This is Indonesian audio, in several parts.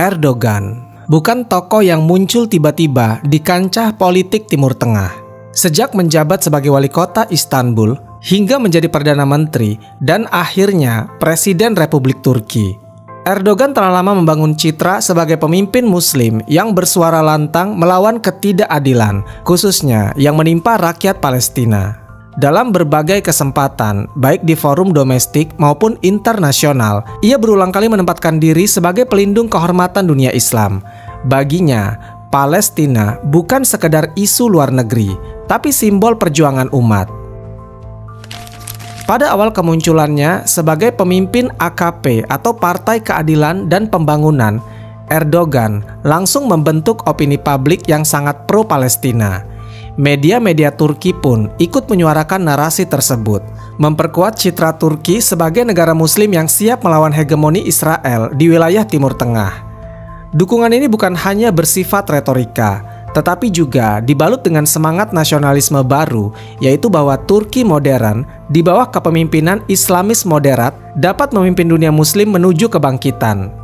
Erdogan bukan tokoh yang muncul tiba-tiba di kancah politik Timur Tengah. Sejak menjabat sebagai wali kota Istanbul hingga menjadi Perdana Menteri dan akhirnya Presiden Republik Turki, Erdogan telah lama membangun citra sebagai pemimpin Muslim yang bersuara lantang melawan ketidakadilan, khususnya yang menimpa rakyat Palestina. Dalam berbagai kesempatan, baik di forum domestik maupun internasional, ia berulang kali menempatkan diri sebagai pelindung kehormatan dunia Islam. Baginya, Palestina bukan sekedar isu luar negeri, tapi simbol perjuangan umat. Pada awal kemunculannya sebagai pemimpin AKP atau Partai Keadilan dan Pembangunan, Erdogan langsung membentuk opini publik yang sangat pro-Palestina. Media-media Turki pun ikut menyuarakan narasi tersebut, memperkuat citra Turki sebagai negara Muslim yang siap melawan hegemoni Israel di wilayah Timur Tengah. Dukungan ini bukan hanya bersifat retorika, tetapi juga dibalut dengan semangat nasionalisme baru, yaitu bahwa Turki modern di bawah kepemimpinan Islamis moderat dapat memimpin dunia Muslim menuju kebangkitan.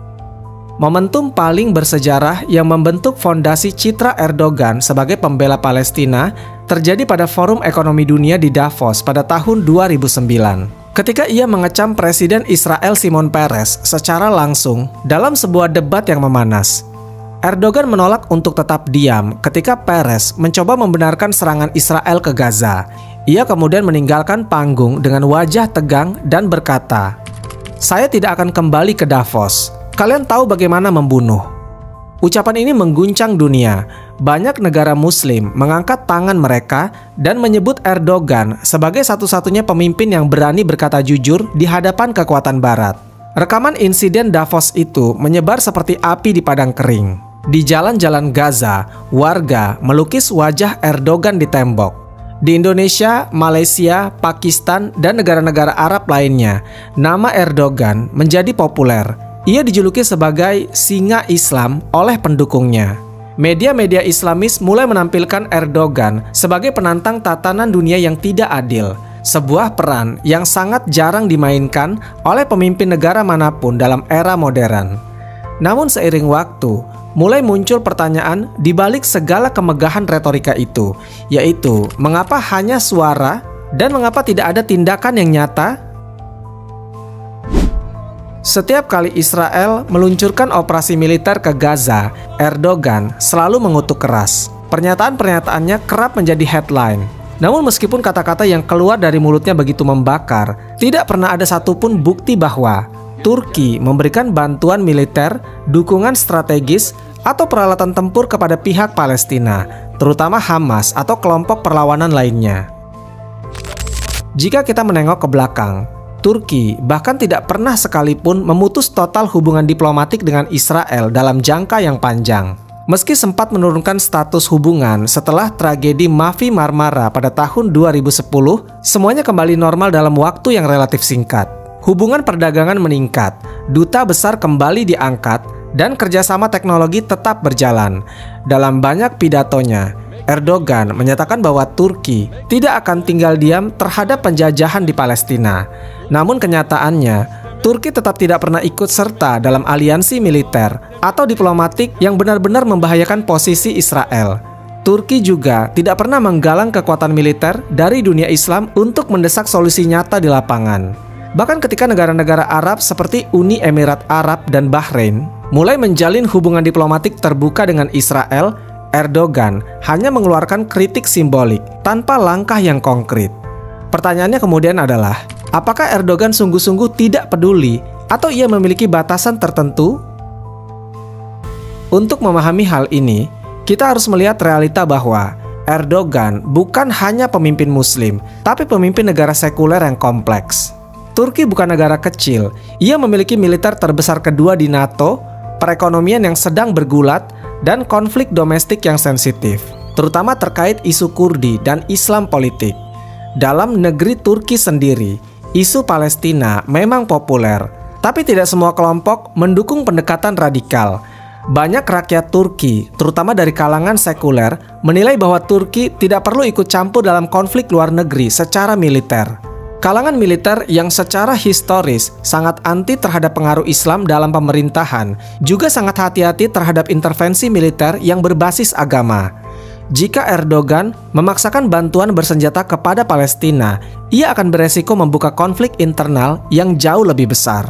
Momentum paling bersejarah yang membentuk fondasi citra Erdogan sebagai pembela Palestina terjadi pada Forum Ekonomi Dunia di Davos pada tahun 2009. Ketika ia mengecam Presiden Israel Shimon Peres secara langsung dalam sebuah debat yang memanas. Erdogan menolak untuk tetap diam ketika Peres mencoba membenarkan serangan Israel ke Gaza. Ia kemudian meninggalkan panggung dengan wajah tegang dan berkata, "Saya tidak akan kembali ke Davos. Kalian tahu bagaimana membunuh." Ucapan ini mengguncang dunia. Banyak negara Muslim mengangkat tangan mereka dan menyebut Erdogan sebagai satu-satunya pemimpin yang berani berkata jujur di hadapan kekuatan Barat. Rekaman insiden Davos itu menyebar seperti api di padang kering. Di jalan-jalan Gaza, warga melukis wajah Erdogan di tembok. Di Indonesia, Malaysia, Pakistan, dan negara-negara Arab lainnya, nama Erdogan menjadi populer. Ia dijuluki sebagai singa Islam oleh pendukungnya. Media-media Islamis mulai menampilkan Erdogan sebagai penantang tatanan dunia yang tidak adil, sebuah peran yang sangat jarang dimainkan oleh pemimpin negara manapun dalam era modern. Namun seiring waktu, mulai muncul pertanyaan di balik segala kemegahan retorika itu, yaitu mengapa hanya suara dan mengapa tidak ada tindakan yang nyata? Setiap kali Israel meluncurkan operasi militer ke Gaza, Erdogan selalu mengutuk keras. Pernyataan-pernyataannya kerap menjadi headline. Namun meskipun kata-kata yang keluar dari mulutnya begitu membakar, tidak pernah ada satupun bukti bahwa Turki memberikan bantuan militer, dukungan strategis, atau peralatan tempur kepada pihak Palestina, terutama Hamas atau kelompok perlawanan lainnya. Jika kita menengok ke belakang, Turki bahkan tidak pernah sekalipun memutus total hubungan diplomatik dengan Israel dalam jangka yang panjang. Meski sempat menurunkan status hubungan setelah tragedi Mavi Marmara pada tahun 2010, semuanya kembali normal dalam waktu yang relatif singkat. Hubungan perdagangan meningkat, duta besar kembali diangkat, dan kerjasama teknologi tetap berjalan. Dalam banyak pidatonya, Erdogan menyatakan bahwa Turki tidak akan tinggal diam terhadap penjajahan di Palestina. Namun kenyataannya, Turki tetap tidak pernah ikut serta dalam aliansi militer atau diplomatik yang benar-benar membahayakan posisi Israel. Turki juga tidak pernah menggalang kekuatan militer dari dunia Islam untuk mendesak solusi nyata di lapangan. Bahkan ketika negara-negara Arab seperti Uni Emirat Arab dan Bahrain mulai menjalin hubungan diplomatik terbuka dengan Israel, Erdogan hanya mengeluarkan kritik simbolik tanpa langkah yang konkret. Pertanyaannya kemudian adalah, apakah Erdogan sungguh-sungguh tidak peduli atau ia memiliki batasan tertentu? Untuk memahami hal ini, kita harus melihat realita bahwa Erdogan bukan hanya pemimpin Muslim, tapi pemimpin negara sekuler yang kompleks. Turki bukan negara kecil, ia memiliki militer terbesar kedua di NATO, perekonomian yang sedang bergulat, dan konflik domestik yang sensitif, terutama terkait isu Kurdi dan Islam politik. Dalam negeri Turki sendiri, isu Palestina memang populer, tapi tidak semua kelompok mendukung pendekatan radikal. Banyak rakyat Turki, terutama dari kalangan sekuler, menilai bahwa Turki tidak perlu ikut campur dalam konflik luar negeri secara militer. Kalangan militer yang secara historis sangat anti terhadap pengaruh Islam dalam pemerintahan juga sangat hati-hati terhadap intervensi militer yang berbasis agama. Jika Erdogan memaksakan bantuan bersenjata kepada Palestina, ia akan beresiko membuka konflik internal yang jauh lebih besar.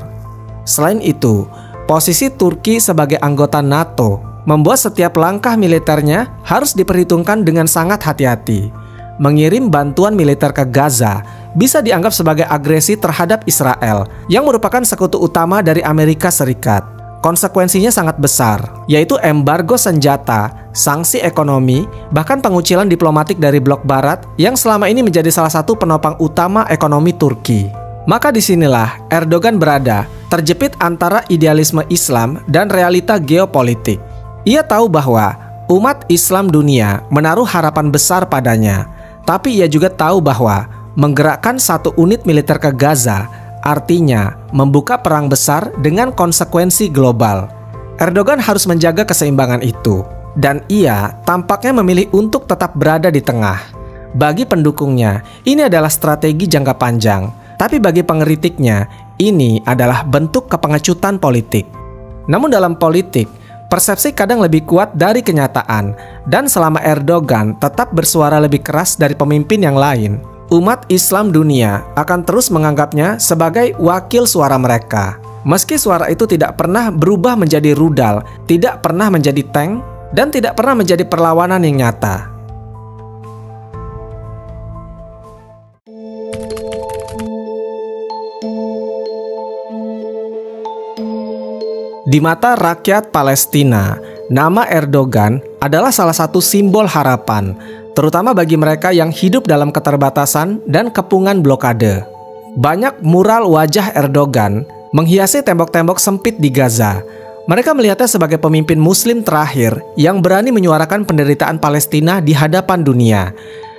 Selain itu, posisi Turki sebagai anggota NATO membuat setiap langkah militernya harus diperhitungkan dengan sangat hati-hati. Mengirim bantuan militer ke Gaza bisa dianggap sebagai agresi terhadap Israel yang merupakan sekutu utama dari Amerika Serikat. Konsekuensinya sangat besar, yaitu embargo senjata, sanksi ekonomi, bahkan pengucilan diplomatik dari blok barat yang selama ini menjadi salah satu penopang utama ekonomi Turki. Maka disinilah Erdogan berada, terjepit antara idealisme Islam dan realita geopolitik. Ia tahu bahwa umat Islam dunia menaruh harapan besar padanya, tapi ia juga tahu bahwa menggerakkan satu unit militer ke Gaza artinya membuka perang besar dengan konsekuensi global. Erdogan harus menjaga keseimbangan itu, dan ia tampaknya memilih untuk tetap berada di tengah. Bagi pendukungnya, ini adalah strategi jangka panjang, tapi bagi pengkritiknya, ini adalah bentuk kepengecutan politik. Namun dalam politik, persepsi kadang lebih kuat dari kenyataan, dan selama Erdogan tetap bersuara lebih keras dari pemimpin yang lain, umat Islam dunia akan terus menganggapnya sebagai wakil suara mereka. Meski suara itu tidak pernah berubah menjadi rudal, tidak pernah menjadi tank, dan tidak pernah menjadi perlawanan yang nyata. Di mata rakyat Palestina, nama Erdogan adalah salah satu simbol harapan, terutama bagi mereka yang hidup dalam keterbatasan dan kepungan blokade. Banyak mural wajah Erdogan menghiasi tembok-tembok sempit di Gaza. Mereka melihatnya sebagai pemimpin Muslim terakhir yang berani menyuarakan penderitaan Palestina di hadapan dunia.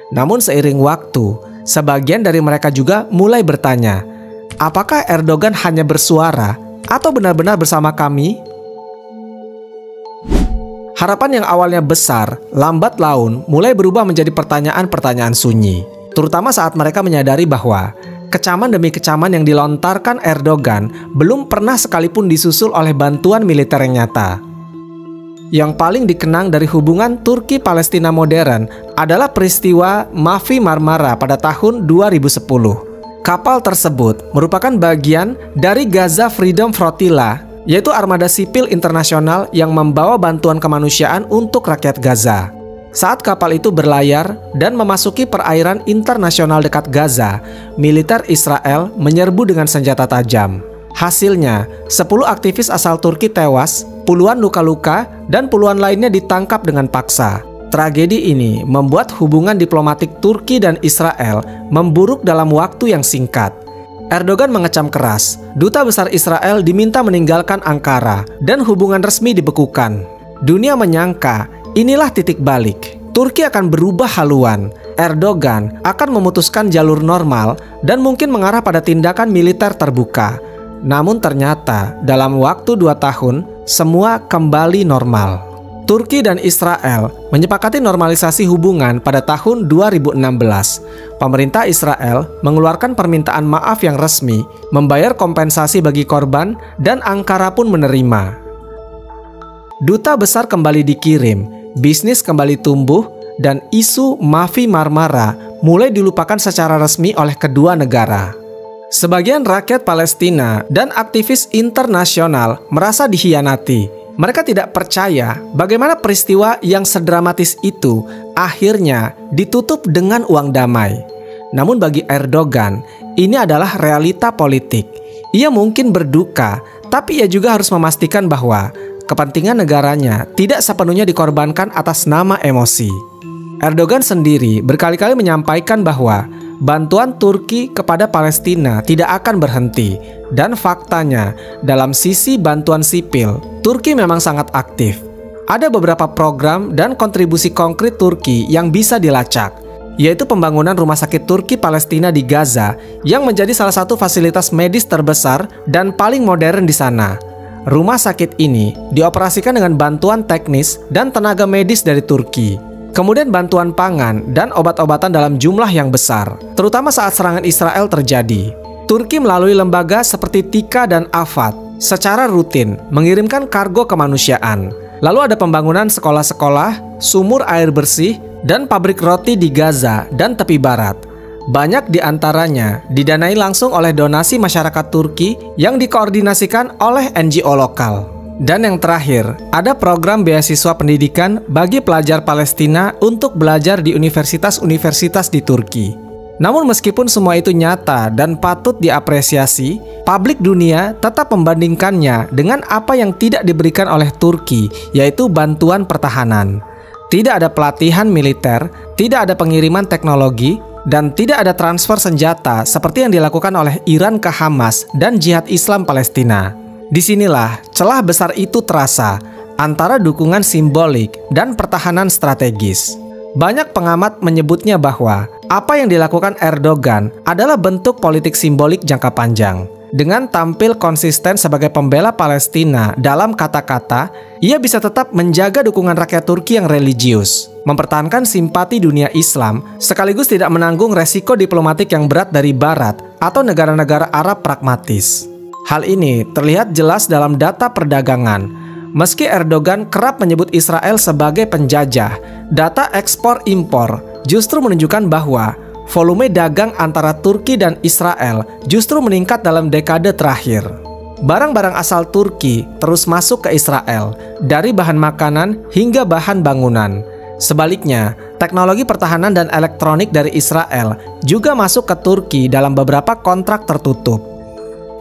Namun seiring waktu, sebagian dari mereka juga mulai bertanya, apakah Erdogan hanya bersuara atau benar-benar bersama kami? Harapan yang awalnya besar, lambat laun mulai berubah menjadi pertanyaan-pertanyaan sunyi. Terutama saat mereka menyadari bahwa kecaman demi kecaman yang dilontarkan Erdogan belum pernah sekalipun disusul oleh bantuan militer yang nyata. Yang paling dikenang dari hubungan Turki-Palestina modern adalah peristiwa Mavi Marmara pada tahun 2010. Kapal tersebut merupakan bagian dari Gaza Freedom Flotilla, yaitu armada sipil internasional yang membawa bantuan kemanusiaan untuk rakyat Gaza. Saat kapal itu berlayar dan memasuki perairan internasional dekat Gaza, militer Israel menyerbu dengan senjata tajam. Hasilnya, 10 aktivis asal Turki tewas, puluhan luka-luka, dan puluhan lainnya ditangkap dengan paksa. Tragedi ini membuat hubungan diplomatik Turki dan Israel memburuk dalam waktu yang singkat. Erdogan mengecam keras, duta besar Israel diminta meninggalkan Ankara dan hubungan resmi dibekukan. Dunia menyangka inilah titik balik. Turki akan berubah haluan. Erdogan akan memutuskan jalur normal dan mungkin mengarah pada tindakan militer terbuka. Namun ternyata dalam waktu 2 tahun semua kembali normal. Turki dan Israel menyepakati normalisasi hubungan pada tahun 2016. Pemerintah Israel mengeluarkan permintaan maaf yang resmi, membayar kompensasi bagi korban, dan Ankara pun menerima. Duta besar kembali dikirim, bisnis kembali tumbuh, dan isu Mavi Marmara mulai dilupakan secara resmi oleh kedua negara. Sebagian rakyat Palestina dan aktivis internasional merasa dikhianati. Mereka tidak percaya bagaimana peristiwa yang sedramatis itu akhirnya ditutup dengan uang damai. Namun bagi Erdogan, ini adalah realita politik. Ia mungkin berduka, tapi ia juga harus memastikan bahwa kepentingan negaranya tidak sepenuhnya dikorbankan atas nama emosi. Erdogan sendiri berkali-kali menyampaikan bahwa bantuan Turki kepada Palestina tidak akan berhenti. Dan faktanya, dalam sisi bantuan sipil, Turki memang sangat aktif. Ada beberapa program dan kontribusi konkret Turki yang bisa dilacak, yaitu pembangunan rumah sakit Turki Palestina di Gaza yang menjadi salah satu fasilitas medis terbesar dan paling modern di sana. Rumah sakit ini dioperasikan dengan bantuan teknis dan tenaga medis dari Turki. Kemudian bantuan pangan dan obat-obatan dalam jumlah yang besar, terutama saat serangan Israel terjadi. Turki melalui lembaga seperti Tika dan Afad secara rutin mengirimkan kargo kemanusiaan. Lalu ada pembangunan sekolah-sekolah, sumur air bersih, dan pabrik roti di Gaza dan tepi barat. Banyak di antaranya didanai langsung oleh donasi masyarakat Turki yang dikoordinasikan oleh NGO lokal. Dan yang terakhir, ada program beasiswa pendidikan bagi pelajar Palestina untuk belajar di universitas-universitas di Turki. Namun meskipun semua itu nyata dan patut diapresiasi, publik dunia tetap membandingkannya dengan apa yang tidak diberikan oleh Turki, yaitu bantuan pertahanan. Tidak ada pelatihan militer, tidak ada pengiriman teknologi, dan tidak ada transfer senjata seperti yang dilakukan oleh Iran ke Hamas dan Jihad Islam Palestina. Disinilah celah besar itu terasa antara dukungan simbolik dan pertahanan strategis. Banyak pengamat menyebutnya bahwa apa yang dilakukan Erdogan adalah bentuk politik simbolik jangka panjang. Dengan tampil konsisten sebagai pembela Palestina dalam kata-kata, ia bisa tetap menjaga dukungan rakyat Turki yang religius, mempertahankan simpati dunia Islam, sekaligus tidak menanggung resiko diplomatik yang berat dari Barat atau negara-negara Arab pragmatis. Hal ini terlihat jelas dalam data perdagangan. Meski Erdogan kerap menyebut Israel sebagai penjajah, data ekspor-impor justru menunjukkan bahwa volume dagang antara Turki dan Israel justru meningkat dalam dekade terakhir. Barang-barang asal Turki terus masuk ke Israel, dari bahan makanan hingga bahan bangunan. Sebaliknya, teknologi pertahanan dan elektronik dari Israel juga masuk ke Turki dalam beberapa kontrak tertutup.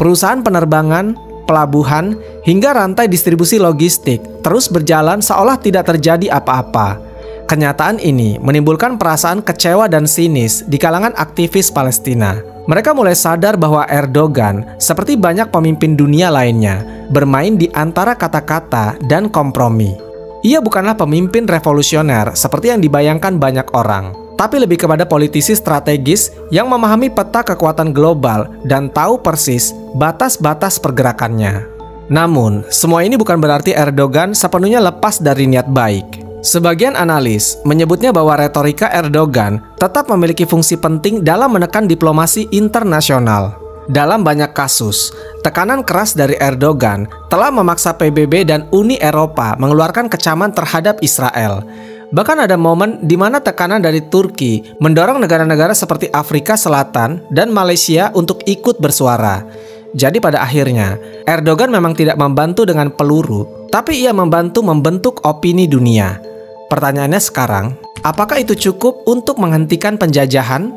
Perusahaan penerbangan, pelabuhan, hingga rantai distribusi logistik terus berjalan seolah tidak terjadi apa-apa. Kenyataan ini menimbulkan perasaan kecewa dan sinis di kalangan aktivis Palestina. Mereka mulai sadar bahwa Erdogan, seperti banyak pemimpin dunia lainnya, bermain di antara kata-kata dan kompromi. Ia bukanlah pemimpin revolusioner seperti yang dibayangkan banyak orang, tapi lebih kepada politisi strategis yang memahami peta kekuatan global dan tahu persis batas-batas pergerakannya. Namun, semua ini bukan berarti Erdogan sepenuhnya lepas dari niat baik. Sebagian analis menyebutnya bahwa retorika Erdogan tetap memiliki fungsi penting dalam menekan diplomasi internasional. Dalam banyak kasus, tekanan keras dari Erdogan telah memaksa PBB dan Uni Eropa mengeluarkan kecaman terhadap Israel. Bahkan ada momen di mana tekanan dari Turki mendorong negara-negara seperti Afrika Selatan dan Malaysia untuk ikut bersuara. Jadi pada akhirnya, Erdogan memang tidak membantu dengan peluru, tapi ia membantu membentuk opini dunia. Pertanyaannya sekarang, apakah itu cukup untuk menghentikan penjajahan?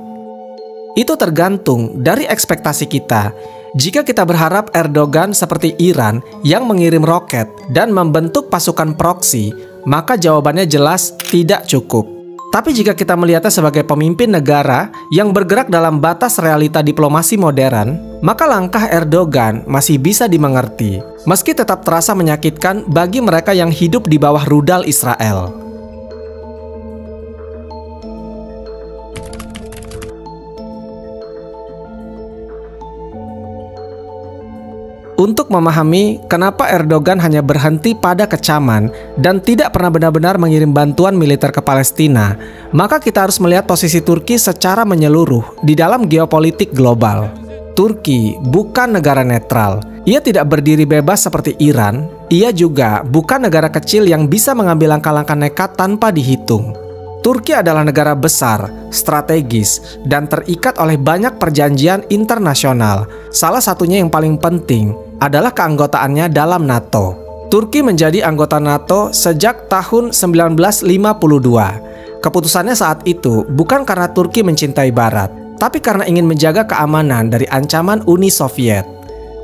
Itu tergantung dari ekspektasi kita. Jika kita berharap Erdogan seperti Iran yang mengirim roket dan membentuk pasukan proksi, maka jawabannya jelas tidak cukup. Tapi jika kita melihatnya sebagai pemimpin negara yang bergerak dalam batas realita diplomasi modern, maka langkah Erdogan masih bisa dimengerti, meski tetap terasa menyakitkan bagi mereka yang hidup di bawah rudal Israel. Untuk memahami kenapa Erdogan hanya berhenti pada kecaman dan tidak pernah benar-benar mengirim bantuan militer ke Palestina, maka kita harus melihat posisi Turki secara menyeluruh di dalam geopolitik global. Turki bukan negara netral. Ia tidak berdiri bebas seperti Iran. Ia juga bukan negara kecil yang bisa mengambil langkah-langkah nekat tanpa dihitung. Turki adalah negara besar, strategis, dan terikat oleh banyak perjanjian internasional. Salah satunya yang paling penting adalah keanggotaannya dalam NATO. Turki menjadi anggota NATO sejak tahun 1952. Keputusannya saat itu bukan karena Turki mencintai Barat, tapi karena ingin menjaga keamanan dari ancaman Uni Soviet.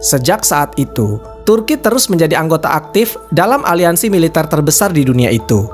Sejak saat itu, Turki terus menjadi anggota aktif dalam aliansi militer terbesar di dunia itu.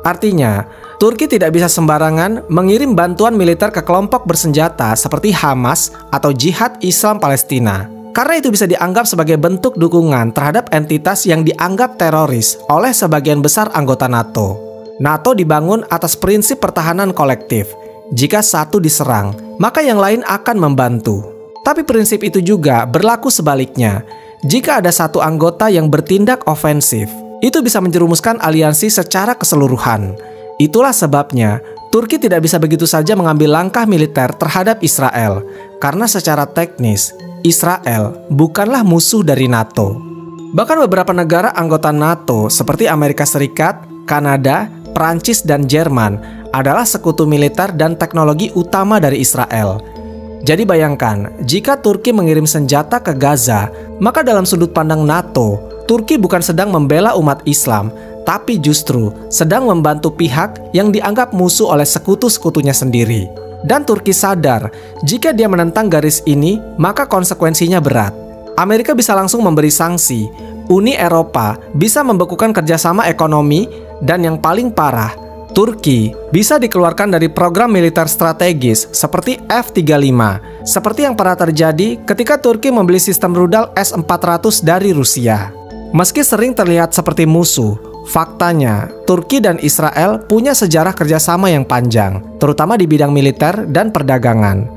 Artinya, Turki tidak bisa sembarangan mengirim bantuan militer ke kelompok bersenjata seperti Hamas atau Jihad Islam Palestina, karena itu bisa dianggap sebagai bentuk dukungan terhadap entitas yang dianggap teroris oleh sebagian besar anggota NATO. NATO dibangun atas prinsip pertahanan kolektif. Jika satu diserang, maka yang lain akan membantu. Tapi prinsip itu juga berlaku sebaliknya. Jika ada satu anggota yang bertindak ofensif, itu bisa menjerumuskan aliansi secara keseluruhan. Itulah sebabnya Turki tidak bisa begitu saja mengambil langkah militer terhadap Israel, karena secara teknis, Israel bukanlah musuh dari NATO. Bahkan beberapa negara anggota NATO seperti Amerika Serikat, Kanada, Prancis, dan Jerman adalah sekutu militer dan teknologi utama dari Israel. Jadi bayangkan, jika Turki mengirim senjata ke Gaza, maka dalam sudut pandang NATO, Turki bukan sedang membela umat Islam, tapi justru sedang membantu pihak yang dianggap musuh oleh sekutu-sekutunya sendiri. Dan Turki sadar, jika dia menentang garis ini, maka konsekuensinya berat. Amerika bisa langsung memberi sanksi, Uni Eropa bisa membekukan kerjasama ekonomi, dan yang paling parah, Turki bisa dikeluarkan dari program militer strategis seperti F-35, seperti yang pernah terjadi ketika Turki membeli sistem rudal S-400 dari Rusia. Meski sering terlihat seperti musuh, faktanya Turki dan Israel punya sejarah kerjasama yang panjang, terutama di bidang militer dan perdagangan.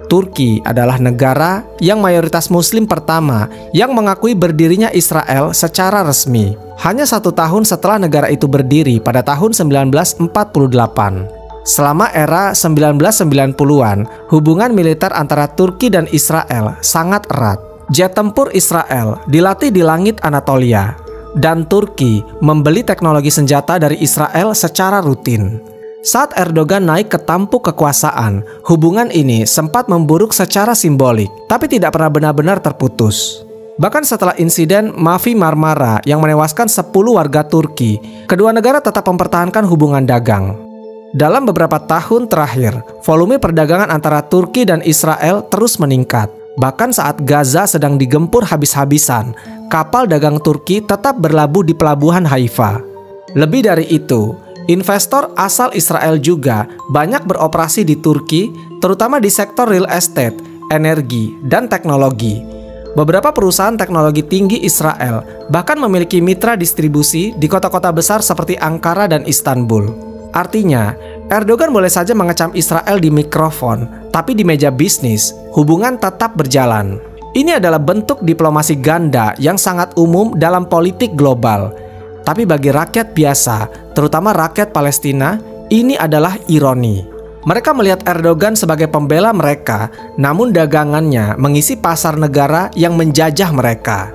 Turki adalah negara yang mayoritas Muslim pertama yang mengakui berdirinya Israel secara resmi, hanya 1 tahun setelah negara itu berdiri pada tahun 1948. Selama era 1990-an, hubungan militer antara Turki dan Israel sangat erat. Jet tempur Israel dilatih di langit Anatolia, dan Turki membeli teknologi senjata dari Israel secara rutin. Saat Erdogan naik ke tampuk kekuasaan, hubungan ini sempat memburuk secara simbolik, tapi tidak pernah benar-benar terputus. Bahkan setelah insiden Mavi Marmara yang menewaskan 10 warga Turki, kedua negara tetap mempertahankan hubungan dagang. Dalam beberapa tahun terakhir, volume perdagangan antara Turki dan Israel terus meningkat. Bahkan saat Gaza sedang digempur habis-habisan, kapal dagang Turki tetap berlabuh di pelabuhan Haifa. Lebih dari itu, investor asal Israel juga banyak beroperasi di Turki, terutama di sektor real estate, energi, dan teknologi. Beberapa perusahaan teknologi tinggi Israel bahkan memiliki mitra distribusi di kota-kota besar seperti Ankara dan Istanbul. Artinya, Erdogan boleh saja mengecam Israel di mikrofon, tapi di meja bisnis, hubungan tetap berjalan. Ini adalah bentuk diplomasi ganda yang sangat umum dalam politik global. Tapi bagi rakyat biasa, terutama rakyat Palestina, ini adalah ironi. Mereka melihat Erdogan sebagai pembela mereka, namun dagangannya mengisi pasar negara yang menjajah mereka.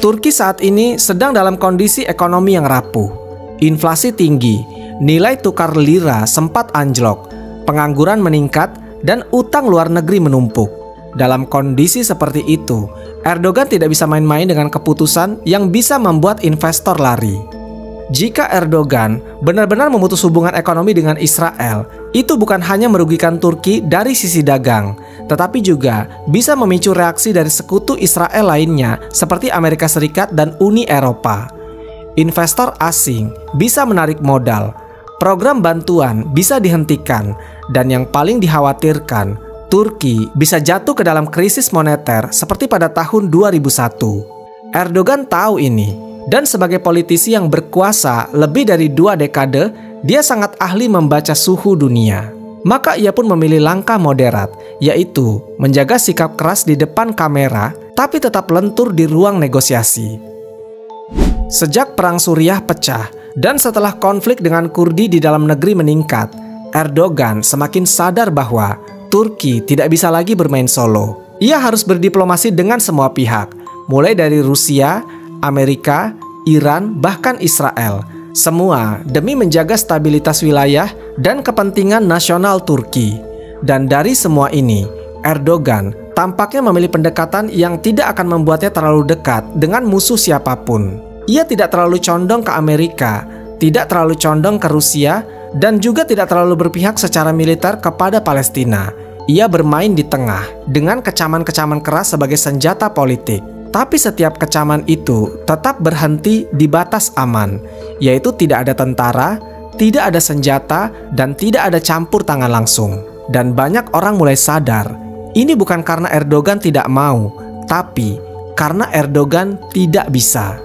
Turki saat ini sedang dalam kondisi ekonomi yang rapuh. Inflasi tinggi, nilai tukar lira sempat anjlok, pengangguran meningkat, dan utang luar negeri menumpuk. Dalam kondisi seperti itu, Erdogan tidak bisa main-main dengan keputusan yang bisa membuat investor lari. Jika Erdogan benar-benar memutus hubungan ekonomi dengan Israel, itu bukan hanya merugikan Turki dari sisi dagang, tetapi juga bisa memicu reaksi dari sekutu Israel lainnya seperti Amerika Serikat dan Uni Eropa. Investor asing bisa menarik modal, program bantuan bisa dihentikan, dan yang paling dikhawatirkan, Turki bisa jatuh ke dalam krisis moneter seperti pada tahun 2001. Erdogan tahu ini, dan sebagai politisi yang berkuasa lebih dari 2 dekade, dia sangat ahli membaca suhu dunia. Maka ia pun memilih langkah moderat, yaitu menjaga sikap keras di depan kamera, tapi tetap lentur di ruang negosiasi. Sejak Perang Suriah pecah, dan setelah konflik dengan Kurdi di dalam negeri meningkat, Erdogan semakin sadar bahwa Turki tidak bisa lagi bermain solo. Ia harus berdiplomasi dengan semua pihak, mulai dari Rusia, Amerika, Iran, bahkan Israel. Semua demi menjaga stabilitas wilayah dan kepentingan nasional Turki. Dan dari semua ini, Erdogan tampaknya memilih pendekatan yang tidak akan membuatnya terlalu dekat dengan musuh siapapun. Ia tidak terlalu condong ke Amerika, tidak terlalu condong ke Rusia, dan juga tidak terlalu berpihak secara militer kepada Palestina. Ia bermain di tengah dengan kecaman-kecaman keras sebagai senjata politik. Tapi setiap kecaman itu tetap berhenti di batas aman, yaitu tidak ada tentara, tidak ada senjata, dan tidak ada campur tangan langsung. Dan banyak orang mulai sadar, ini bukan karena Erdogan tidak mau, tapi karena Erdogan tidak bisa.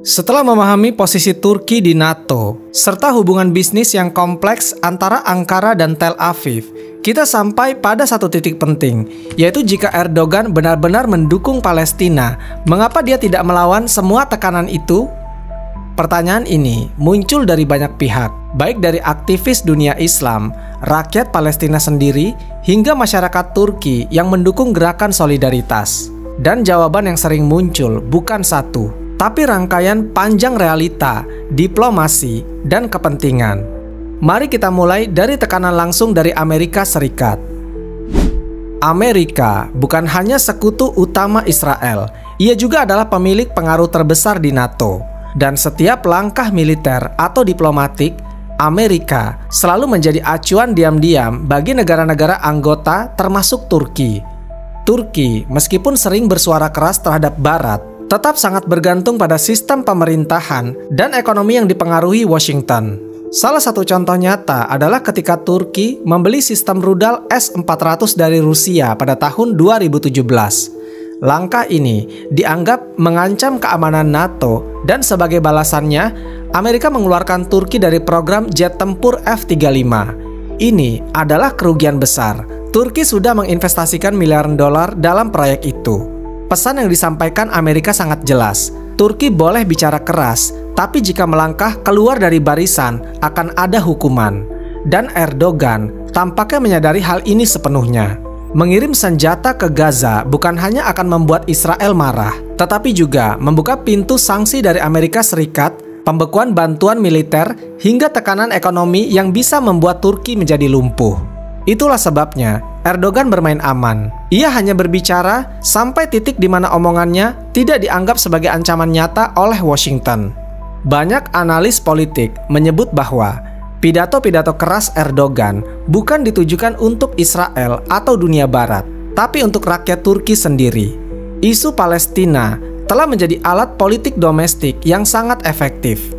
Setelah memahami posisi Turki di NATO, serta hubungan bisnis yang kompleks antara Ankara dan Tel Aviv, kita sampai pada satu titik penting, yaitu jika Erdogan benar-benar mendukung Palestina, mengapa dia tidak melawan semua tekanan itu? Pertanyaan ini muncul dari banyak pihak, baik dari aktivis dunia Islam, rakyat Palestina sendiri, hingga masyarakat Turki yang mendukung gerakan solidaritas. Dan jawaban yang sering muncul bukan satu, tapi rangkaian panjang realita, diplomasi, dan kepentingan. Mari kita mulai dari tekanan langsung dari Amerika Serikat. Amerika bukan hanya sekutu utama Israel, ia juga adalah pemilik pengaruh terbesar di NATO. Dan setiap langkah militer atau diplomatik, Amerika selalu menjadi acuan diam-diam bagi negara-negara anggota termasuk Turki. Turki, meskipun sering bersuara keras terhadap Barat, tetap sangat bergantung pada sistem pemerintahan dan ekonomi yang dipengaruhi Washington. Salah satu contoh nyata adalah ketika Turki membeli sistem rudal S-400 dari Rusia pada tahun 2017. Langkah ini dianggap mengancam keamanan NATO dan sebagai balasannya, Amerika mengeluarkan Turki dari program jet tempur F-35. Ini adalah kerugian besar. Turki sudah menginvestasikan miliaran dolar dalam proyek itu. Pesan yang disampaikan Amerika sangat jelas. Turki boleh bicara keras, tapi jika melangkah keluar dari barisan akan ada hukuman. Dan Erdogan tampaknya menyadari hal ini sepenuhnya. Mengirim senjata ke Gaza bukan hanya akan membuat Israel marah, tetapi juga membuka pintu sanksi dari Amerika Serikat, pembekuan bantuan militer, hingga tekanan ekonomi yang bisa membuat Turki menjadi lumpuh. Itulah sebabnya Erdogan bermain aman. Ia hanya berbicara sampai titik di mana omongannya tidak dianggap sebagai ancaman nyata oleh Washington. Banyak analis politik menyebut bahwa pidato-pidato keras Erdogan bukan ditujukan untuk Israel atau dunia Barat, tapi untuk rakyat Turki sendiri. Isu Palestina telah menjadi alat politik domestik yang sangat efektif.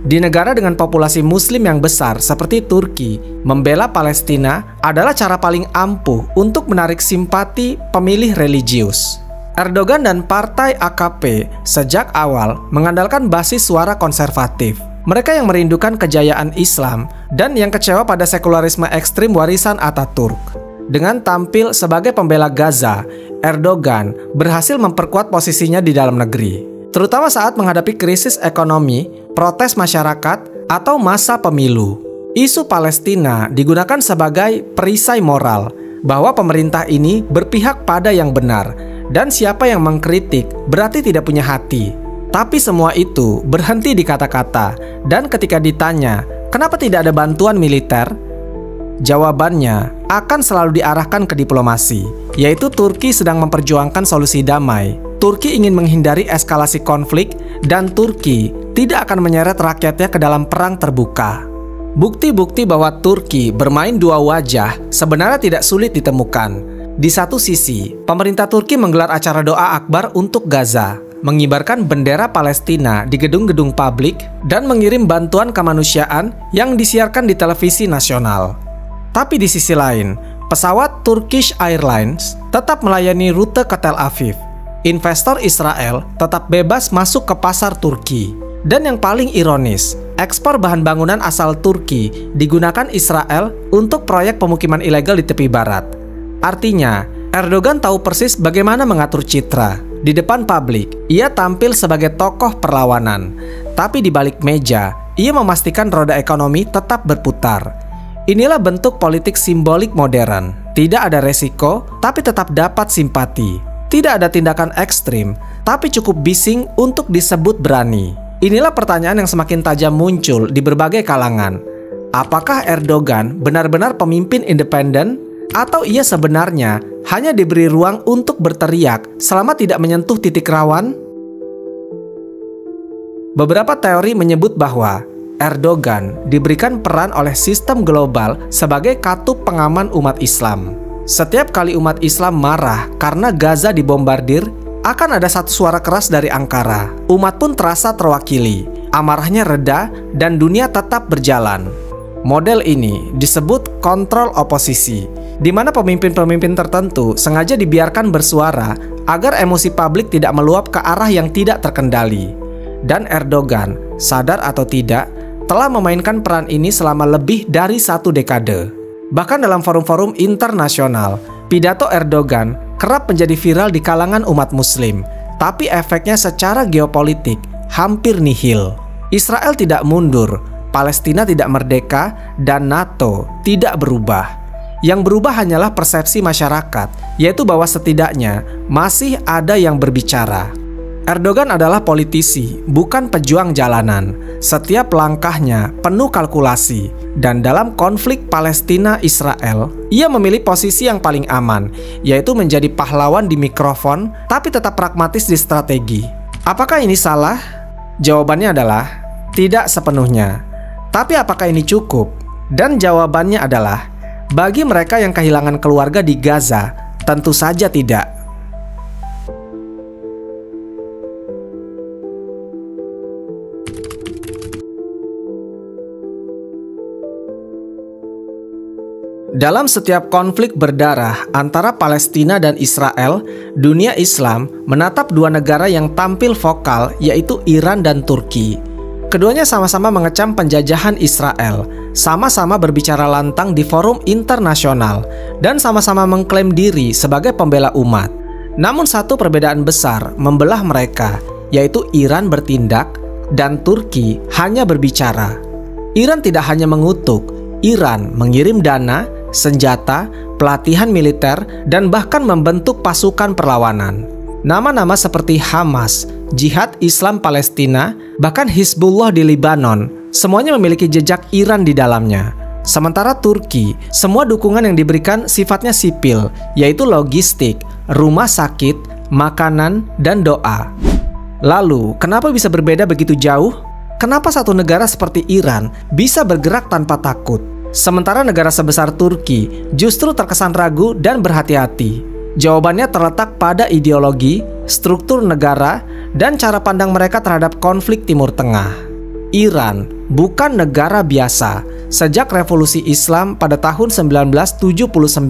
Di negara dengan populasi Muslim yang besar seperti Turki, membela Palestina adalah cara paling ampuh untuk menarik simpati pemilih religius. Erdogan dan partai AKP sejak awal mengandalkan basis suara konservatif. Mereka yang merindukan kejayaan Islam dan yang kecewa pada sekularisme ekstrim warisan Ataturk. Dengan tampil sebagai pembela Gaza, Erdogan berhasil memperkuat posisinya di dalam negeri, terutama saat menghadapi krisis ekonomi, protes masyarakat, atau masa pemilu. Isu Palestina digunakan sebagai perisai moral bahwa pemerintah ini berpihak pada yang benar, dan siapa yang mengkritik berarti tidak punya hati. Tapi semua itu berhenti di kata-kata, dan ketika ditanya, kenapa tidak ada bantuan militer? Jawabannya akan selalu diarahkan ke diplomasi, yaitu Turki sedang memperjuangkan solusi damai. Turki ingin menghindari eskalasi konflik, dan Turki tidak akan menyeret rakyatnya ke dalam perang terbuka. Bukti-bukti bahwa Turki bermain dua wajah sebenarnya tidak sulit ditemukan. Di satu sisi, pemerintah Turki menggelar acara doa akbar untuk Gaza, mengibarkan bendera Palestina di gedung-gedung publik, dan mengirim bantuan kemanusiaan yang disiarkan di televisi nasional. Tapi di sisi lain, pesawat Turkish Airlines tetap melayani rute ke Tel Aviv. Investor Israel tetap bebas masuk ke pasar Turki. Dan yang paling ironis, ekspor bahan bangunan asal Turki digunakan Israel untuk proyek pemukiman ilegal di tepi barat. Artinya, Erdogan tahu persis bagaimana mengatur citra. Di depan publik, ia tampil sebagai tokoh perlawanan. Tapi di balik meja, ia memastikan roda ekonomi tetap berputar. Inilah bentuk politik simbolik modern. Tidak ada resiko, tapi tetap dapat simpati. Tidak ada tindakan ekstrim, tapi cukup bising untuk disebut berani. Inilah pertanyaan yang semakin tajam muncul di berbagai kalangan. Apakah Erdogan benar-benar pemimpin independen? Atau ia sebenarnya hanya diberi ruang untuk berteriak selama tidak menyentuh titik rawan? Beberapa teori menyebut bahwa Erdogan diberikan peran oleh sistem global sebagai katup pengaman umat Islam. Setiap kali umat Islam marah karena Gaza dibombardir, akan ada satu suara keras dari Ankara. Umat pun terasa terwakili, amarahnya reda, dan dunia tetap berjalan. Model ini disebut kontrol oposisi, di mana pemimpin-pemimpin tertentu sengaja dibiarkan bersuara agar emosi publik tidak meluap ke arah yang tidak terkendali. Dan Erdogan, sadar atau tidak, telah memainkan peran ini selama lebih dari 1 dekade. Bahkan dalam forum-forum internasional, pidato Erdogan kerap menjadi viral di kalangan umat Muslim, tapi efeknya secara geopolitik hampir nihil. Israel tidak mundur, Palestina tidak merdeka, dan NATO tidak berubah. Yang berubah hanyalah persepsi masyarakat, yaitu bahwa setidaknya masih ada yang berbicara. Erdogan adalah politisi, bukan pejuang jalanan. Setiap langkahnya penuh kalkulasi, dan dalam konflik Palestina-Israel, ia memilih posisi yang paling aman, yaitu menjadi pahlawan di mikrofon, tapi tetap pragmatis di strategi. Apakah ini salah? Jawabannya adalah tidak sepenuhnya. Tapi apakah ini cukup? Dan jawabannya adalah, bagi mereka yang kehilangan keluarga di Gaza, tentu saja tidak. Dalam setiap konflik berdarah antara Palestina dan Israel, dunia Islam menatap dua negara yang tampil vokal, yaitu Iran dan Turki. Keduanya sama-sama mengecam penjajahan Israel, sama-sama berbicara lantang di forum internasional, dan sama-sama mengklaim diri sebagai pembela umat. Namun satu perbedaan besar membelah mereka, yaitu Iran bertindak dan Turki hanya berbicara. Iran tidak hanya mengutuk, Iran mengirim dana, senjata, pelatihan militer, dan bahkan membentuk pasukan perlawanan. Nama-nama seperti Hamas, Jihad Islam Palestina, bahkan Hizbullah di Lebanon, semuanya memiliki jejak Iran di dalamnya. Sementara Turki, semua dukungan yang diberikan sifatnya sipil, yaitu logistik, rumah sakit, makanan, dan doa. Lalu, kenapa bisa berbeda begitu jauh? Kenapa satu negara seperti Iran bisa bergerak tanpa takut? Sementara negara sebesar Turki justru terkesan ragu dan berhati-hati. Jawabannya terletak pada ideologi, struktur negara, dan cara pandang mereka terhadap konflik Timur Tengah. Iran bukan negara biasa. Sejak revolusi Islam pada tahun 1979,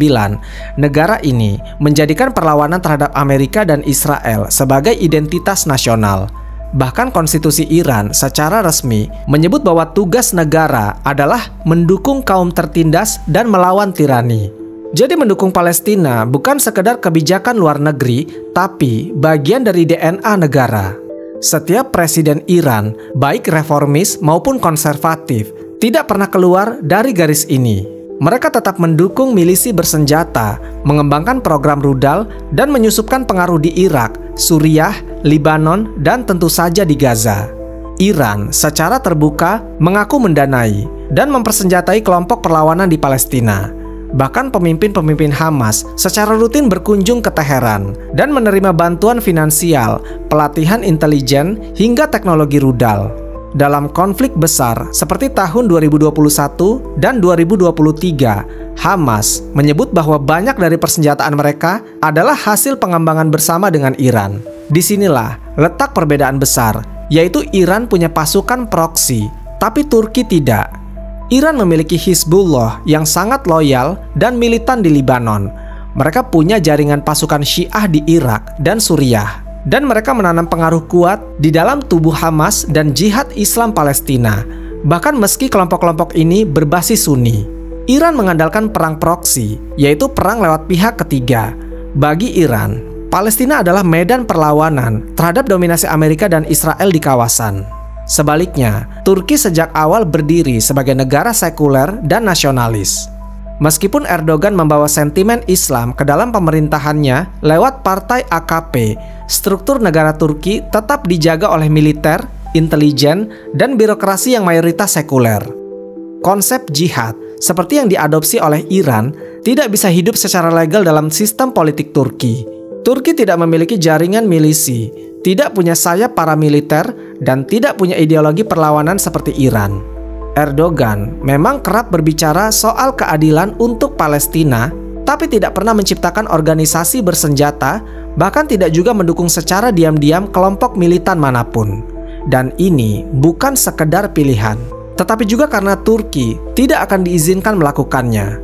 negara ini menjadikan perlawanan terhadap Amerika dan Israel sebagai identitas nasional. Bahkan konstitusi Iran secara resmi menyebut bahwa tugas negara adalah mendukung kaum tertindas dan melawan tirani. Jadi mendukung Palestina bukan sekedar kebijakan luar negeri, tapi bagian dari DNA negara. Setiap presiden Iran, baik reformis maupun konservatif, tidak pernah keluar dari garis ini. Mereka tetap mendukung milisi bersenjata, mengembangkan program rudal, dan menyusupkan pengaruh di Irak, Suriah, Lebanon, dan tentu saja di Gaza. Iran secara terbuka mengaku mendanai dan mempersenjatai kelompok perlawanan di Palestina. Bahkan pemimpin-pemimpin Hamas secara rutin berkunjung ke Teheran dan menerima bantuan finansial, pelatihan intelijen, hingga teknologi rudal. Dalam konflik besar seperti tahun 2021 dan 2023, Hamas menyebut bahwa banyak dari persenjataan mereka adalah hasil pengembangan bersama dengan Iran. Disinilah letak perbedaan besar, yaitu Iran punya pasukan proksi, tapi Turki tidak. Iran memiliki Hizbullah yang sangat loyal dan militan di Lebanon. Mereka punya jaringan pasukan Syiah di Irak dan Suriah. Dan mereka menanam pengaruh kuat di dalam tubuh Hamas dan Jihad Islam Palestina. Bahkan meski kelompok-kelompok ini berbasis Sunni, Iran mengandalkan perang proksi, yaitu perang lewat pihak ketiga. Bagi Iran, Palestina adalah medan perlawanan terhadap dominasi Amerika dan Israel di kawasan. Sebaliknya, Turki sejak awal berdiri sebagai negara sekuler dan nasionalis. Meskipun Erdogan membawa sentimen Islam ke dalam pemerintahannya lewat partai AKP, struktur negara Turki tetap dijaga oleh militer, intelijen, dan birokrasi yang mayoritas sekuler. Konsep jihad, seperti yang diadopsi oleh Iran, tidak bisa hidup secara legal dalam sistem politik Turki. Turki tidak memiliki jaringan milisi, tidak punya sayap paramiliter, dan tidak punya ideologi perlawanan seperti Iran. Erdogan memang kerap berbicara soal keadilan untuk Palestina, tapi tidak pernah menciptakan organisasi bersenjata, bahkan tidak juga mendukung secara diam-diam kelompok militan manapun. Dan ini bukan sekedar pilihan, tetapi juga karena Turki tidak akan diizinkan melakukannya.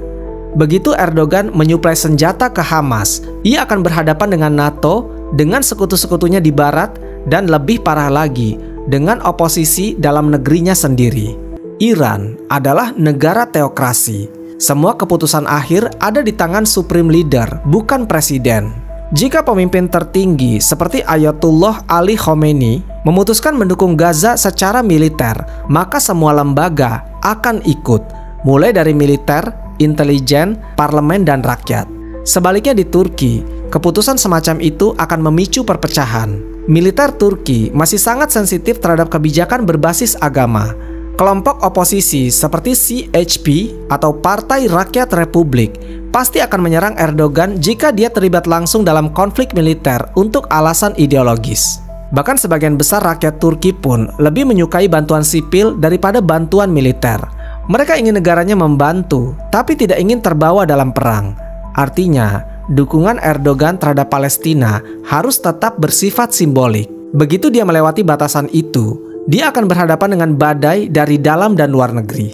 Begitu Erdogan menyuplai senjata ke Hamas, ia akan berhadapan dengan NATO, dengan sekutu-sekutunya di barat, dan lebih parah lagi, dengan oposisi dalam negerinya sendiri. Iran adalah negara teokrasi. Semua keputusan akhir ada di tangan Supreme Leader, bukan presiden. Jika pemimpin tertinggi seperti Ayatullah Ali Khomeini memutuskan mendukung Gaza secara militer, maka semua lembaga akan ikut, mulai dari militer, intelijen, parlemen, dan rakyat. Sebaliknya di Turki, keputusan semacam itu akan memicu perpecahan. Militer Turki masih sangat sensitif terhadap kebijakan berbasis agama. Kelompok oposisi seperti CHP atau Partai Rakyat Republik pasti akan menyerang Erdogan jika dia terlibat langsung dalam konflik militer untuk alasan ideologis. Bahkan sebagian besar rakyat Turki pun lebih menyukai bantuan sipil daripada bantuan militer. Mereka ingin negaranya membantu, tapi tidak ingin terbawa dalam perang. Artinya, dukungan Erdogan terhadap Palestina harus tetap bersifat simbolik. Begitu dia melewati batasan itu, dia akan berhadapan dengan badai dari dalam dan luar negeri.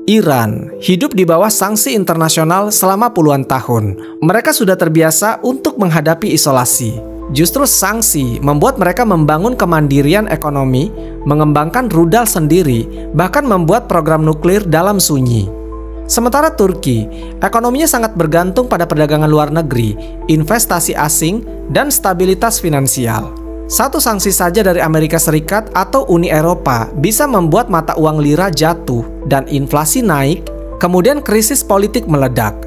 Iran hidup di bawah sanksi internasional selama puluhan tahun. Mereka sudah terbiasa untuk menghadapi isolasi. Justru sanksi membuat mereka membangun kemandirian ekonomi, mengembangkan rudal sendiri, bahkan membuat program nuklir dalam sunyi. Sementara Turki, ekonominya sangat bergantung pada perdagangan luar negeri, investasi asing, dan stabilitas finansial. Satu sanksi saja dari Amerika Serikat atau Uni Eropa bisa membuat mata uang lira jatuh dan inflasi naik, kemudian krisis politik meledak.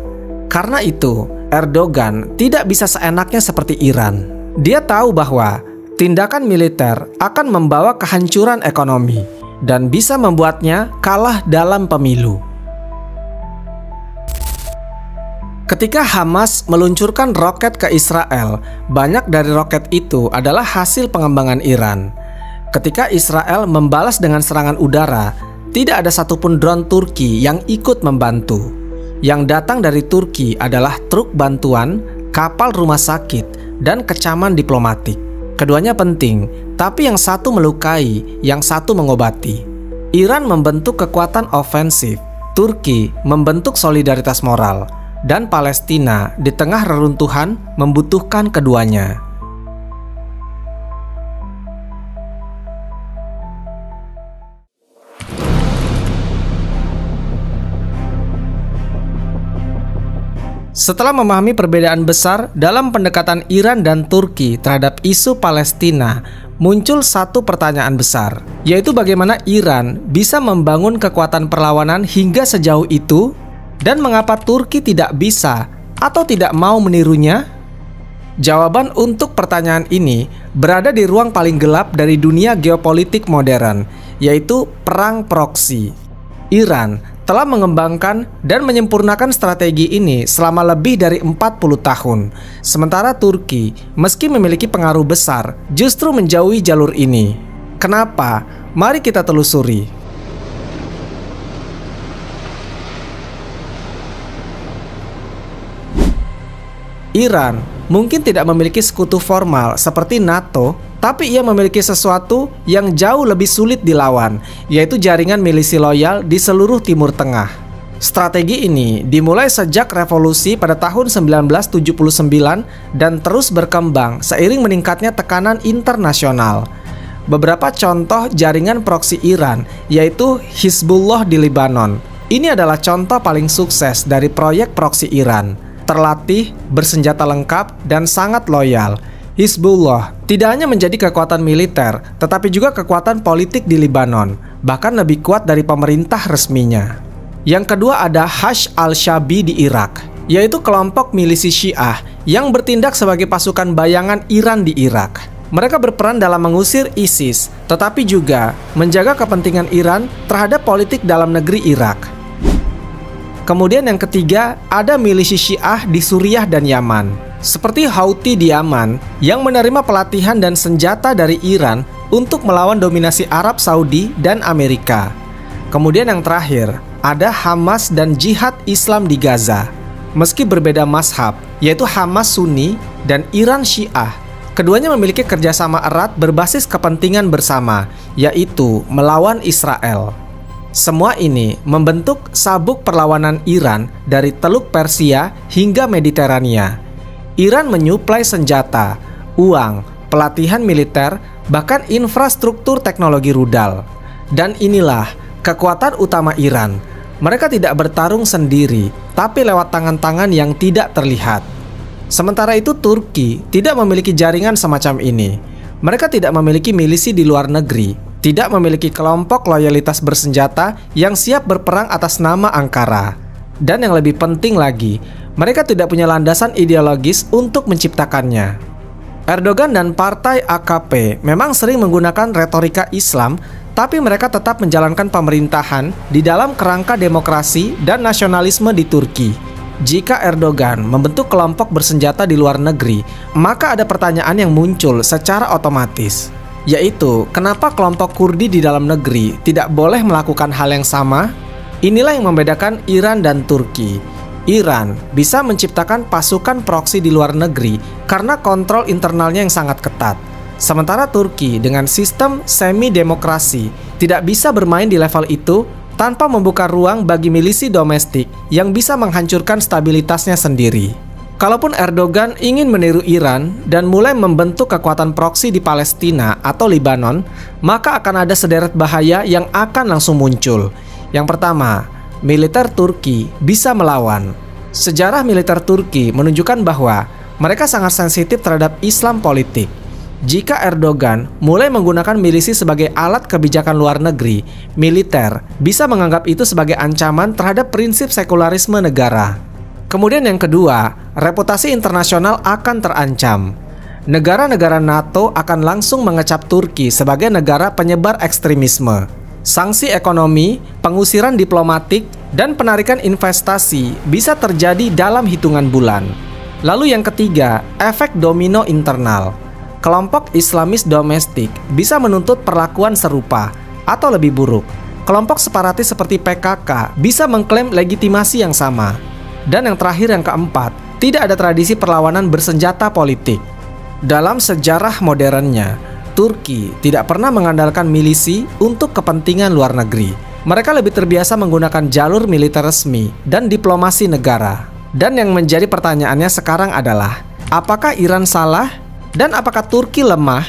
Karena itu, Erdogan tidak bisa seenaknya seperti Iran. Dia tahu bahwa tindakan militer akan membawa kehancuran ekonomi dan bisa membuatnya kalah dalam pemilu. Ketika Hamas meluncurkan roket ke Israel, banyak dari roket itu adalah hasil pengembangan Iran. Ketika Israel membalas dengan serangan udara, tidak ada satupun drone Turki yang ikut membantu. Yang datang dari Turki adalah truk bantuan, kapal rumah sakit, dan kecaman diplomatik. Keduanya penting, tapi yang satu melukai, yang satu mengobati. Iran membentuk kekuatan ofensif, Turki membentuk solidaritas moral, dan Palestina di tengah reruntuhan membutuhkan keduanya. Setelah memahami perbedaan besar dalam pendekatan Iran dan Turki terhadap isu Palestina, muncul satu pertanyaan besar, yaitu bagaimana Iran bisa membangun kekuatan perlawanan hingga sejauh itu, dan mengapa Turki tidak bisa atau tidak mau menirunya? Jawaban untuk pertanyaan ini berada di ruang paling gelap dari dunia geopolitik modern, yaitu perang proksi. Iran telah mengembangkan dan menyempurnakan strategi ini selama lebih dari 40 tahun. Sementara Turki, meski memiliki pengaruh besar, justru menjauhi jalur ini. Kenapa? Mari kita telusuri. Iran mungkin tidak memiliki sekutu formal seperti NATO, tapi ia memiliki sesuatu yang jauh lebih sulit dilawan, yaitu jaringan milisi loyal di seluruh Timur Tengah. Strategi ini dimulai sejak revolusi pada tahun 1979 dan terus berkembang seiring meningkatnya tekanan internasional. Beberapa contoh jaringan proksi Iran yaitu Hizbullah di Lebanon. Ini adalah contoh paling sukses dari proyek proksi Iran. Terlatih, bersenjata lengkap, dan sangat loyal. Hizbullah tidak hanya menjadi kekuatan militer, tetapi juga kekuatan politik di Lebanon, bahkan lebih kuat dari pemerintah resminya. Yang kedua ada Hashd al-Shaabi di Irak, yaitu kelompok milisi Syiah yang bertindak sebagai pasukan bayangan Iran di Irak. Mereka berperan dalam mengusir ISIS, tetapi juga menjaga kepentingan Iran terhadap politik dalam negeri Irak. Kemudian yang ketiga, ada milisi Syiah di Suriah dan Yaman, seperti Houthi di Yaman yang menerima pelatihan dan senjata dari Iran untuk melawan dominasi Arab Saudi dan Amerika. Kemudian yang terakhir, ada Hamas dan Jihad Islam di Gaza. Meski berbeda mazhab, yaitu Hamas Sunni dan Iran Syiah, keduanya memiliki kerjasama erat berbasis kepentingan bersama, yaitu melawan Israel. Semua ini membentuk sabuk perlawanan Iran dari Teluk Persia hingga Mediterania. Iran menyuplai senjata, uang, pelatihan militer, bahkan infrastruktur teknologi rudal. Dan inilah kekuatan utama Iran, Mereka tidak bertarung sendiri, tapi lewat tangan-tangan yang tidak terlihat. Sementara itu Turki tidak memiliki jaringan semacam ini. Mereka tidak memiliki milisi di luar negeri, tidak memiliki kelompok loyalitas bersenjata yang siap berperang atas nama Ankara. Dan yang lebih penting lagi, mereka tidak punya landasan ideologis untuk menciptakannya. Erdogan dan partai AKP memang sering menggunakan retorika Islam, tapi mereka tetap menjalankan pemerintahan di dalam kerangka demokrasi dan nasionalisme di Turki. Jika Erdogan membentuk kelompok bersenjata di luar negeri, maka ada pertanyaan yang muncul secara otomatis, yaitu kenapa kelompok Kurdi di dalam negeri tidak boleh melakukan hal yang sama? Inilah yang membedakan Iran dan Turki. Iran bisa menciptakan pasukan proksi di luar negeri karena kontrol internalnya yang sangat ketat. Sementara Turki dengan sistem semi-demokrasi tidak bisa bermain di level itu tanpa membuka ruang bagi milisi domestik yang bisa menghancurkan stabilitasnya sendiri. Kalaupun Erdogan ingin meniru Iran dan mulai membentuk kekuatan proksi di Palestina atau Libanon, maka akan ada sederet bahaya yang akan langsung muncul. Yang pertama, militer Turki bisa melawan. Sejarah militer Turki menunjukkan bahwa mereka sangat sensitif terhadap Islam politik. Jika Erdogan mulai menggunakan milisi sebagai alat kebijakan luar negeri, militer bisa menganggap itu sebagai ancaman terhadap prinsip sekularisme negara. Kemudian yang kedua, reputasi internasional akan terancam. Negara-negara NATO akan langsung mengecap Turki sebagai negara penyebar ekstremisme. Sanksi ekonomi, pengusiran diplomatik, dan penarikan investasi bisa terjadi dalam hitungan bulan. Lalu yang ketiga, efek domino internal. Kelompok Islamis domestik bisa menuntut perlakuan serupa atau lebih buruk. Kelompok separatis seperti PKK bisa mengklaim legitimasi yang sama. Dan yang terakhir, yang keempat, tidak ada tradisi perlawanan bersenjata politik. Dalam sejarah modernnya, Turki tidak pernah mengandalkan milisi untuk kepentingan luar negeri. Mereka lebih terbiasa menggunakan jalur militer resmi dan diplomasi negara. Dan yang menjadi pertanyaannya sekarang adalah, apakah Iran salah? Dan apakah Turki lemah?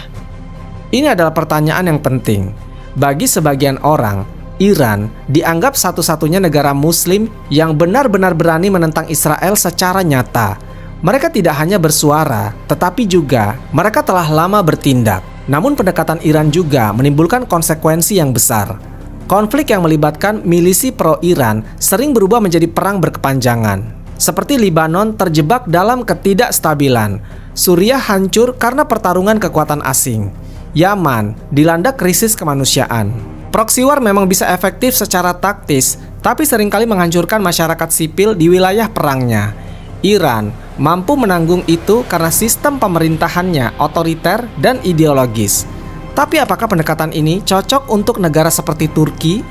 Ini adalah pertanyaan yang penting. Bagi sebagian orang, Iran dianggap satu-satunya negara Muslim yang benar-benar berani menentang Israel secara nyata. Mereka tidak hanya bersuara, tetapi juga mereka telah lama bertindak. Namun pendekatan Iran juga menimbulkan konsekuensi yang besar. Konflik yang melibatkan milisi pro-Iran sering berubah menjadi perang berkepanjangan. Seperti Libanon terjebak dalam ketidakstabilan, Suriah hancur karena pertarungan kekuatan asing, Yaman dilanda krisis kemanusiaan. Proxy war memang bisa efektif secara taktis, tapi seringkali menghancurkan masyarakat sipil di wilayah perangnya. Iran mampu menanggung itu karena sistem pemerintahannya otoriter dan ideologis. Tapi apakah pendekatan ini cocok untuk negara seperti Turki?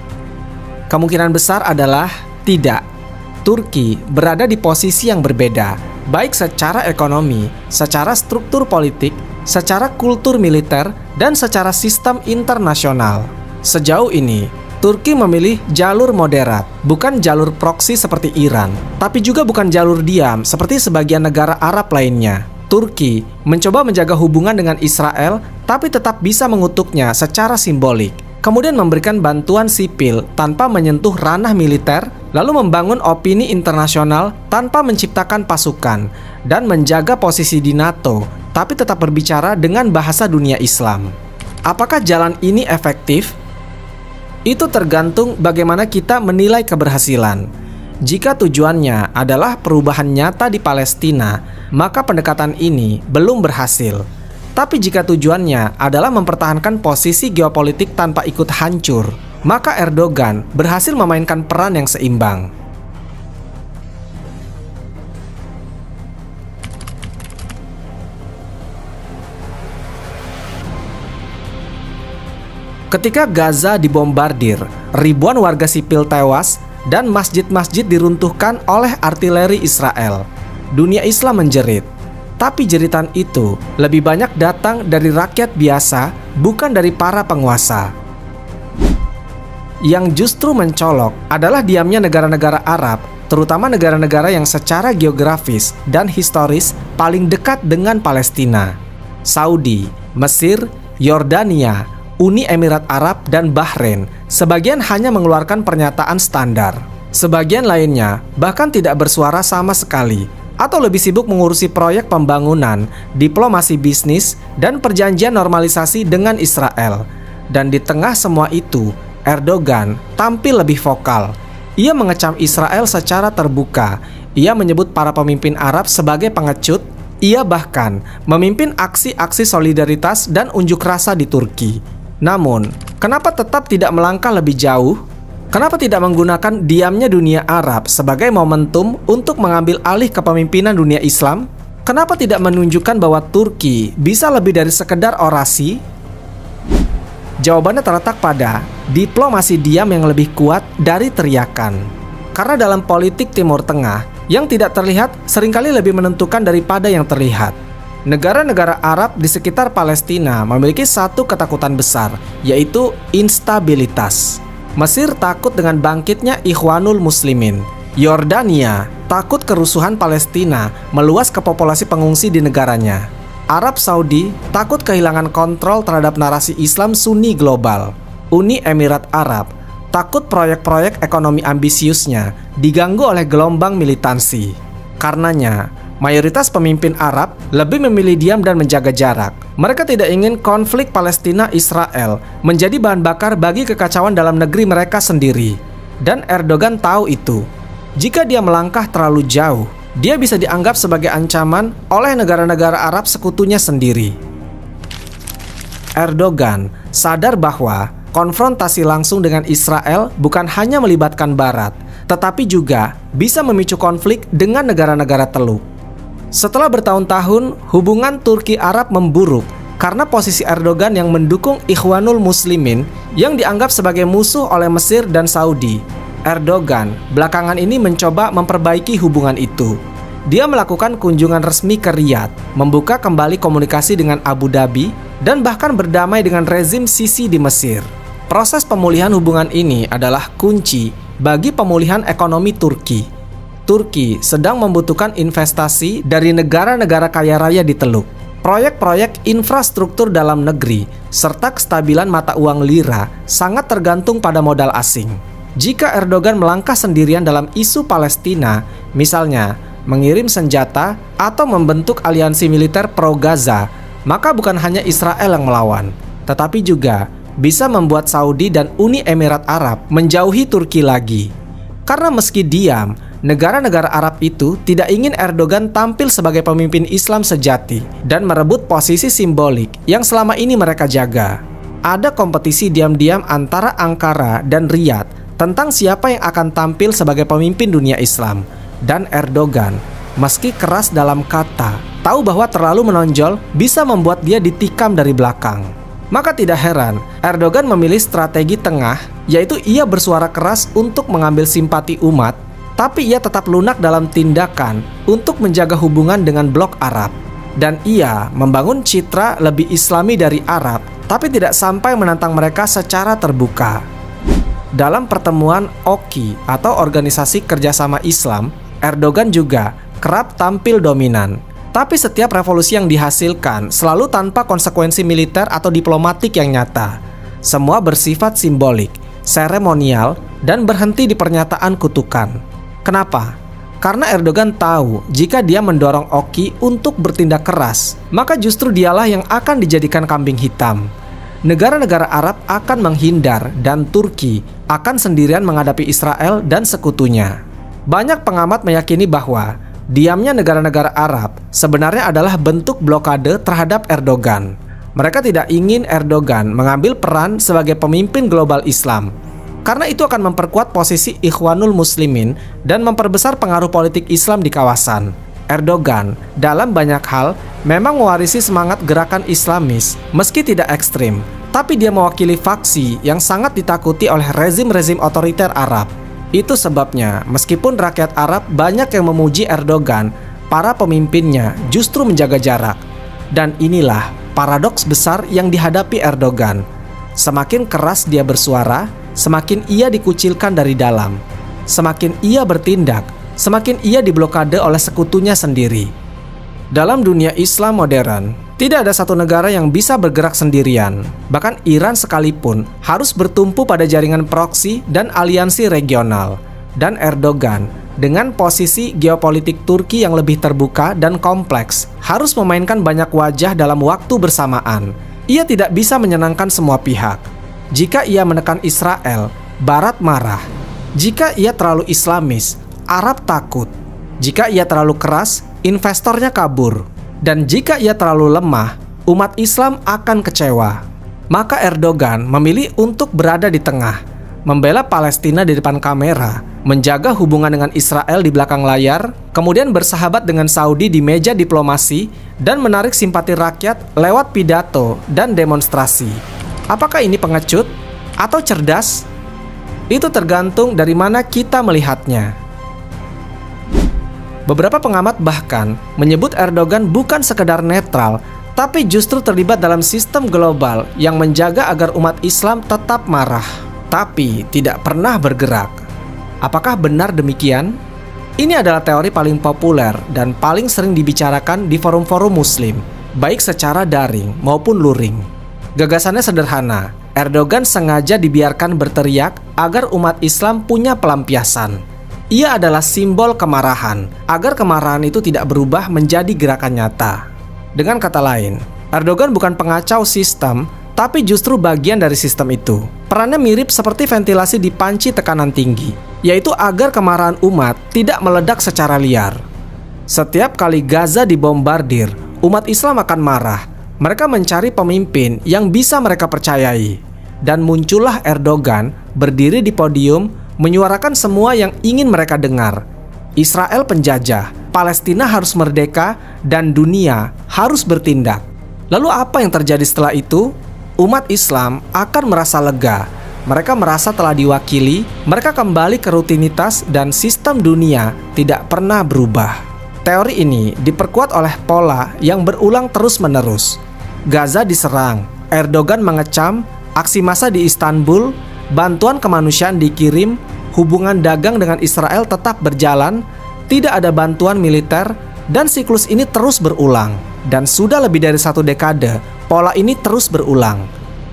Kemungkinan besar adalah tidak. Turki berada di posisi yang berbeda, baik secara ekonomi, secara struktur politik, secara kultur militer, dan secara sistem internasional. Sejauh ini, Turki memilih jalur moderat, bukan jalur proksi seperti Iran, tapi juga bukan jalur diam seperti sebagian negara Arab lainnya. Turki mencoba menjaga hubungan dengan Israel, tapi tetap bisa mengutuknya secara simbolik. Kemudian memberikan bantuan sipil tanpa menyentuh ranah militer, lalu membangun opini internasional tanpa menciptakan pasukan, dan menjaga posisi di NATO, tapi tetap berbicara dengan bahasa dunia Islam. Apakah jalan ini efektif? Itu tergantung bagaimana kita menilai keberhasilan. Jika tujuannya adalah perubahan nyata di Palestina, maka pendekatan ini belum berhasil. Tapi jika tujuannya adalah mempertahankan posisi geopolitik tanpa ikut hancur, maka Erdogan berhasil memainkan peran yang seimbang. Ketika Gaza dibombardir, ribuan warga sipil tewas dan masjid-masjid diruntuhkan oleh artileri Israel. Dunia Islam menjerit. Tapi jeritan itu lebih banyak datang dari rakyat biasa, bukan dari para penguasa. Yang justru mencolok adalah diamnya negara-negara Arab, terutama negara-negara yang secara geografis dan historis paling dekat dengan Palestina. Saudi, Mesir, Yordania, Uni Emirat Arab, dan Bahrain sebagian hanya mengeluarkan pernyataan standar. Sebagian lainnya bahkan tidak bersuara sama sekali, atau lebih sibuk mengurusi proyek pembangunan, diplomasi bisnis, dan perjanjian normalisasi dengan Israel. Dan di tengah semua itu, Erdogan tampil lebih vokal. Ia mengecam Israel secara terbuka. Ia menyebut para pemimpin Arab sebagai pengecut. Ia bahkan memimpin aksi-aksi solidaritas dan unjuk rasa di Turki. Namun, kenapa tetap tidak melangkah lebih jauh? Kenapa tidak menggunakan diamnya dunia Arab sebagai momentum untuk mengambil alih kepemimpinan dunia Islam? Kenapa tidak menunjukkan bahwa Turki bisa lebih dari sekedar orasi? Jawabannya terletak pada diplomasi diam yang lebih kuat dari teriakan. Karena dalam politik Timur Tengah, yang tidak terlihat seringkali lebih menentukan daripada yang terlihat. Negara-negara Arab di sekitar Palestina memiliki satu ketakutan besar, yaitu instabilitas. Mesir takut dengan bangkitnya Ikhwanul Muslimin. Yordania takut kerusuhan Palestina meluas ke populasi pengungsi di negaranya. Arab Saudi takut kehilangan kontrol terhadap narasi Islam Sunni global. Uni Emirat Arab takut proyek-proyek ekonomi ambisiusnya diganggu oleh gelombang militansi. Karenanya, mayoritas pemimpin Arab lebih memilih diam dan menjaga jarak. Mereka tidak ingin konflik Palestina-Israel menjadi bahan bakar bagi kekacauan dalam negeri mereka sendiri. Dan Erdogan tahu itu. Jika dia melangkah terlalu jauh, dia bisa dianggap sebagai ancaman oleh negara-negara Arab sekutunya sendiri. Erdogan sadar bahwa konfrontasi langsung dengan Israel bukan hanya melibatkan Barat, tetapi juga bisa memicu konflik dengan negara-negara Teluk. Setelah bertahun-tahun, hubungan Turki-Arab memburuk karena posisi Erdogan yang mendukung Ikhwanul Muslimin yang dianggap sebagai musuh oleh Mesir dan Saudi. Erdogan belakangan ini mencoba memperbaiki hubungan itu. Dia melakukan kunjungan resmi ke Riyadh, membuka kembali komunikasi dengan Abu Dhabi, dan bahkan berdamai dengan rezim Sisi di Mesir. Proses pemulihan hubungan ini adalah kunci bagi pemulihan ekonomi Turki. Turki sedang membutuhkan investasi dari negara-negara kaya raya di Teluk. Proyek-proyek infrastruktur dalam negeri serta kestabilan mata uang lira sangat tergantung pada modal asing. Jika Erdogan melangkah sendirian dalam isu Palestina, misalnya mengirim senjata atau membentuk aliansi militer pro-Gaza, maka bukan hanya Israel yang melawan, tetapi juga bisa membuat Saudi dan Uni Emirat Arab menjauhi Turki lagi. Karena meski diam, negara-negara Arab itu tidak ingin Erdogan tampil sebagai pemimpin Islam sejati dan merebut posisi simbolik yang selama ini mereka jaga. Ada kompetisi diam-diam antara Ankara dan Riyadh tentang siapa yang akan tampil sebagai pemimpin dunia Islam. Dan Erdogan, meski keras dalam kata, tahu bahwa terlalu menonjol bisa membuat dia ditikam dari belakang. Maka tidak heran Erdogan memilih strategi tengah, yaitu ia bersuara keras untuk mengambil simpati umat, tapi ia tetap lunak dalam tindakan untuk menjaga hubungan dengan blok Arab. Dan ia membangun citra lebih Islami dari Arab, tapi tidak sampai menantang mereka secara terbuka. Dalam pertemuan OKI atau Organisasi Kerjasama Islam, Erdogan juga kerap tampil dominan. Tapi setiap revolusi yang dihasilkan selalu tanpa konsekuensi militer atau diplomatik yang nyata. Semua bersifat simbolik, seremonial, dan berhenti di pernyataan kutukan. Kenapa? Karena Erdogan tahu jika dia mendorong OKI untuk bertindak keras, maka justru dialah yang akan dijadikan kambing hitam. Negara-negara Arab akan menghindar dan Turki akan sendirian menghadapi Israel dan sekutunya. Banyak pengamat meyakini bahwa diamnya negara-negara Arab sebenarnya adalah bentuk blokade terhadap Erdogan. Mereka tidak ingin Erdogan mengambil peran sebagai pemimpin global Islam, karena itu akan memperkuat posisi Ikhwanul Muslimin dan memperbesar pengaruh politik Islam di kawasan. Erdogan dalam banyak hal memang mewarisi semangat gerakan Islamis meski tidak ekstrim, tapi dia mewakili faksi yang sangat ditakuti oleh rezim-rezim otoriter Arab. Itu sebabnya meskipun rakyat Arab banyak yang memuji Erdogan, para pemimpinnya justru menjaga jarak. Dan inilah paradoks besar yang dihadapi Erdogan. Semakin keras dia bersuara, semakin ia dikucilkan dari dalam. Semakin ia bertindak, semakin ia diblokade oleh sekutunya sendiri. Dalam dunia Islam modern, tidak ada satu negara yang bisa bergerak sendirian. Bahkan Iran sekalipun harus bertumpu pada jaringan proksi dan aliansi regional. dan Erdogan dengan posisi geopolitik Turki yang lebih terbuka dan kompleks harus memainkan banyak wajah dalam waktu bersamaan. Ia tidak bisa menyenangkan semua pihak. Jika ia menekan Israel, Barat marah. Jika ia terlalu Islamis, Arab takut. Jika ia terlalu keras, investornya kabur. Dan jika ia terlalu lemah, umat Islam akan kecewa. Maka Erdogan memilih untuk berada di tengah, membela Palestina di depan kamera, menjaga hubungan dengan Israel di belakang layar, kemudian bersahabat dengan Saudi di meja diplomasi, dan menarik simpati rakyat lewat pidato dan demonstrasi. Apakah ini pengecut atau cerdas? Itu tergantung dari mana kita melihatnya. Beberapa pengamat bahkan menyebut Erdogan bukan sekedar netral, tapi justru terlibat dalam sistem global yang menjaga agar umat Islam tetap marah, tapi tidak pernah bergerak. Apakah benar demikian? Ini adalah teori paling populer dan paling sering dibicarakan di forum-forum Muslim, baik secara daring maupun luring. Gagasannya sederhana, Erdogan sengaja dibiarkan berteriak agar umat Islam punya pelampiasan. Ia adalah simbol kemarahan, agar kemarahan itu tidak berubah menjadi gerakan nyata. Dengan kata lain, Erdogan bukan pengacau sistem, tapi justru bagian dari sistem itu. Perannya mirip seperti ventilasi di panci tekanan tinggi, yaitu agar kemarahan umat tidak meledak secara liar. Setiap kali Gaza dibombardir, umat Islam akan marah. Mereka mencari pemimpin yang bisa mereka percayai. Dan muncullah Erdogan berdiri di podium menyuarakan semua yang ingin mereka dengar. Israel penjajah, Palestina harus merdeka, dan dunia harus bertindak. Lalu apa yang terjadi setelah itu? Umat Islam akan merasa lega. Mereka merasa telah diwakili, mereka kembali ke rutinitas dan sistem dunia tidak pernah berubah. Teori ini diperkuat oleh pola yang berulang terus-menerus. Gaza diserang, Erdogan mengecam, aksi massa di Istanbul, bantuan kemanusiaan dikirim, hubungan dagang dengan Israel tetap berjalan, tidak ada bantuan militer, dan siklus ini terus berulang. Dan sudah lebih dari 1 dekade, pola ini terus berulang.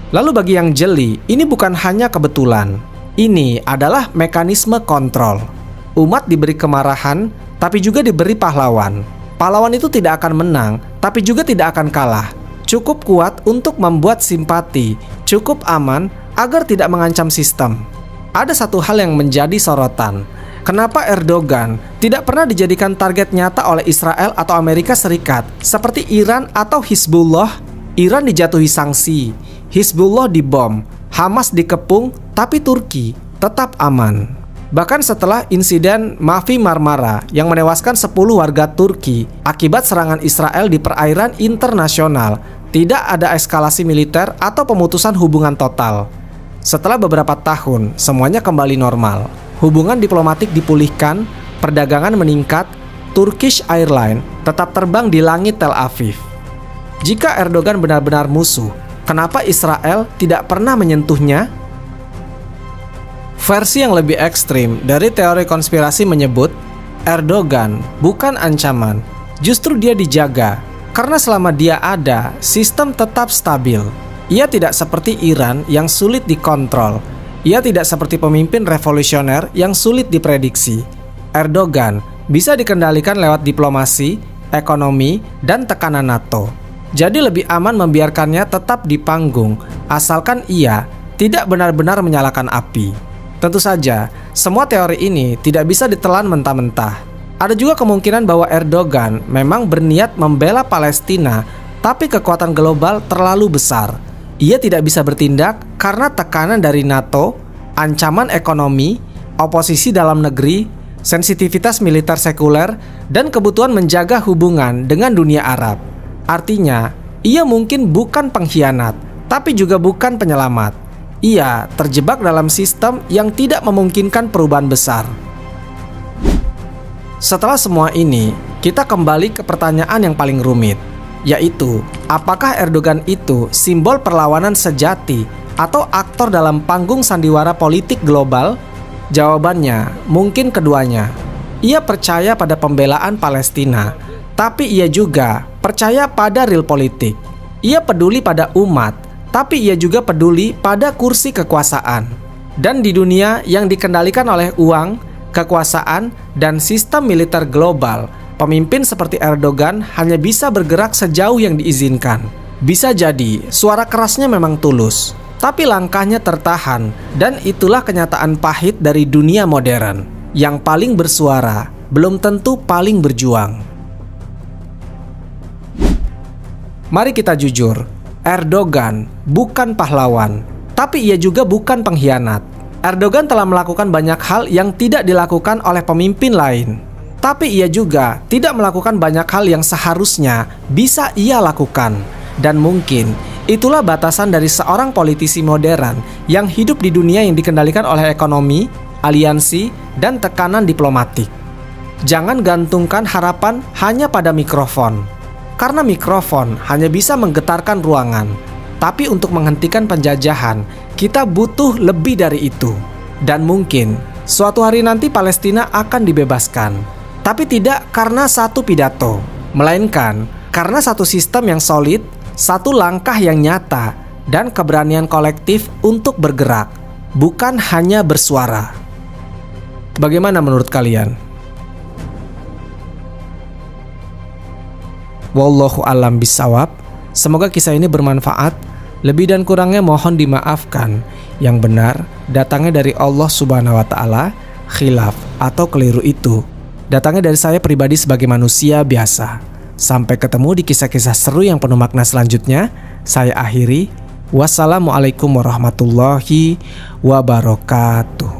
Lalu bagi yang jeli, ini bukan hanya kebetulan. Ini adalah mekanisme kontrol. Umat diberi kemarahan, tapi juga diberi pahlawan. Pahlawan itu tidak akan menang, tapi juga tidak akan kalah. Cukup kuat untuk membuat simpati, cukup aman agar tidak mengancam sistem. Ada satu hal yang menjadi sorotan. Kenapa Erdogan tidak pernah dijadikan target nyata oleh Israel atau Amerika Serikat seperti Iran atau Hizbullah? Iran dijatuhi sanksi, Hizbullah dibom, Hamas dikepung, tapi Turki tetap aman. Bahkan setelah insiden Mavi Marmara yang menewaskan 10 warga Turki akibat serangan Israel di perairan internasional, tidak ada eskalasi militer atau pemutusan hubungan total. Setelah beberapa tahun, semuanya kembali normal. Hubungan diplomatik dipulihkan, perdagangan meningkat, Turkish Airlines tetap terbang di langit Tel Aviv. Jika Erdogan benar-benar musuh, kenapa Israel tidak pernah menyentuhnya? Versi yang lebih ekstrim dari teori konspirasi menyebut Erdogan bukan ancaman, justru dia dijaga. Karena selama dia ada, sistem tetap stabil. Ia tidak seperti Iran yang sulit dikontrol. Ia tidak seperti pemimpin revolusioner yang sulit diprediksi. Erdogan bisa dikendalikan lewat diplomasi, ekonomi, dan tekanan NATO. Jadi lebih aman membiarkannya tetap di panggung, asalkan ia tidak benar-benar menyalakan api. Tentu saja, semua teori ini tidak bisa ditelan mentah-mentah. Ada juga kemungkinan bahwa Erdogan memang berniat membela Palestina, tapi kekuatan global terlalu besar. Ia tidak bisa bertindak karena tekanan dari NATO, ancaman ekonomi, oposisi dalam negeri, sensitivitas militer sekuler, dan kebutuhan menjaga hubungan dengan dunia Arab. Artinya, ia mungkin bukan pengkhianat, tapi juga bukan penyelamat. Ia terjebak dalam sistem yang tidak memungkinkan perubahan besar. Setelah semua ini, kita kembali ke pertanyaan yang paling rumit, yaitu apakah Erdogan itu simbol perlawanan sejati atau aktor dalam panggung sandiwara politik global? Jawabannya mungkin keduanya. Ia percaya pada pembelaan Palestina, tapi ia juga percaya pada real politik. Ia peduli pada umat, tapi ia juga peduli pada kursi kekuasaan. Dan di dunia yang dikendalikan oleh uang, kekuasaan, dan sistem militer global, pemimpin seperti Erdogan hanya bisa bergerak sejauh yang diizinkan. Bisa jadi suara kerasnya memang tulus, tapi langkahnya tertahan, dan itulah kenyataan pahit dari dunia modern. Yang paling bersuara belum tentu paling berjuang. Mari kita jujur, Erdogan bukan pahlawan, tapi ia juga bukan pengkhianat. Erdogan telah melakukan banyak hal yang tidak dilakukan oleh pemimpin lain, tapi ia juga tidak melakukan banyak hal yang seharusnya bisa ia lakukan. Dan mungkin itulah batasan dari seorang politisi modern yang hidup di dunia yang dikendalikan oleh ekonomi, aliansi, dan tekanan diplomatik. Jangan gantungkan harapan hanya pada mikrofon, karena mikrofon hanya bisa menggetarkan ruangan. Tapi untuk menghentikan penjajahan, kita butuh lebih dari itu. Dan mungkin suatu hari nanti Palestina akan dibebaskan, tapi tidak karena satu pidato, melainkan karena satu sistem yang solid, satu langkah yang nyata, dan keberanian kolektif untuk bergerak, bukan hanya bersuara. Bagaimana menurut kalian? Wallahu a'lam bishawab. Semoga kisah ini bermanfaat. Lebih dan kurangnya mohon dimaafkan. Yang benar datangnya dari Allah Subhanahu wa taala, khilaf atau keliru itu datangnya dari saya pribadi sebagai manusia biasa. Sampai ketemu di kisah-kisah seru yang penuh makna selanjutnya. Saya akhiri. Wassalamualaikum warahmatullahi wabarakatuh.